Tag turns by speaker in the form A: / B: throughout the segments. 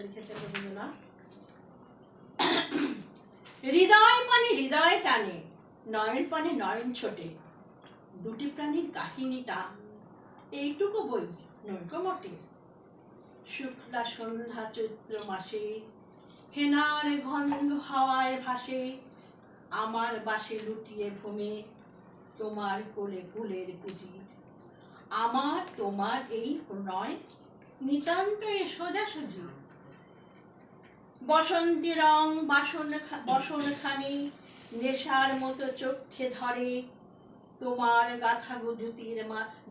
A: লিখেছেন রবীন্দ্রনাথ। হৃদয় পানে হৃদয় টানে, নয়ন পানে নয়ন ছোটে, দুটি প্রাণীর কাহিনীটা এইটুকু বই নৈক মতে। শুক্লা সন্ধ্যা চৈত্র মাসে, হেনার গন্ধ হাওয়ায় ভাসে, আমার বাসে লুটিয়ে ঘুমে, তোমার কোলে কুলের কুজির। আমার তোমার এই প্রণয় নিতান্ত এ সোজাসুজি। বসন্তী রং বসনখানি নেশার মতো চোখে ধরে, তোমার গাথা গো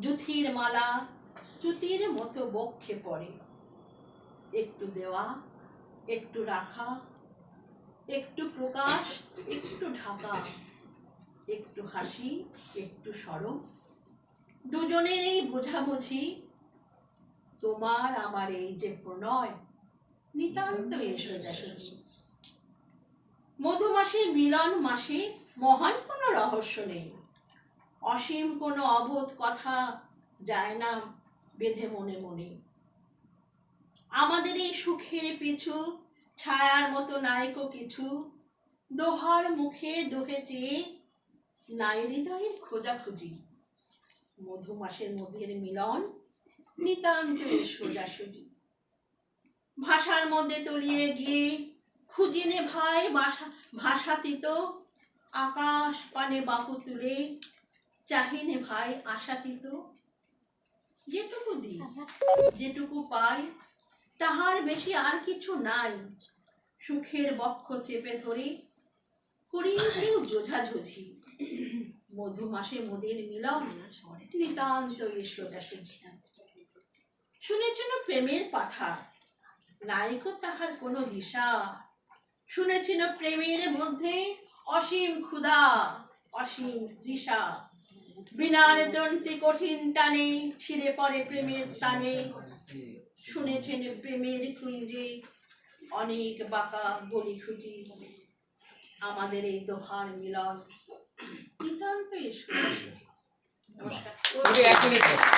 A: জুথির মালা স্তুতির মতো বক্ষে পড়ে। একটু দেওয়া, একটু রাখা, একটু প্রকাশ, একটু ঢাকা, একটু হাসি, একটু সরব, দুজনের এই বোঝাবুঝি, তোমার আমার এই যে প্রণয় নিতান্ত এ সোজাসুজি। মধুমাসের মিলন মাসে মহান কোনো রহস্য নেই, অসীম কোনো অবোধ কথা যায় না বেঁধে মনে মনে। আমাদের এই সুখের পিছু ছায়ার মতো নাইকো কিছু, দোহার মুখে দোহে চেয়ে নাই হৃদয়ের খোঁজাখুঁজি। মধুমাসের মধ্যের মিলন নিতান্ত সোজাসুজি। ভাষার মধ্যে তলিয়ে গিয়ে খুঁজিনে ভাই ভাষাতীত, আকাশ পানে বাহু তুলে চাহিনে ভাই আশাতীত। যেটুকু দিই যেটুকু পাই তাহার বেশি আর কিছু নাই, সুখের বক্ষ চেপে ধরে করি কেউ যোঝাঝুঝি। মধুমাসে মোদের মিলন নিতান্ত এ সোজাসুজি। শুনেছেন প্রেমের কথা, নাইকো তাহার কোনো দিশা, শুনেছেন প্রেমের মধ্যে অসীম ক্ষুধা, অসীম তৃষা, বিনারে তন্তি কঠিন টানে ছিঁড়ে পড়ে প্রেমের টানে। শুনেছেন প্রেমের কুঞ্জে অনেক বাঁকা গলি খুঁজি, আমাদের এই দোহার মিলন নিতান্ত এ সোজাসুজি। নমস্কার।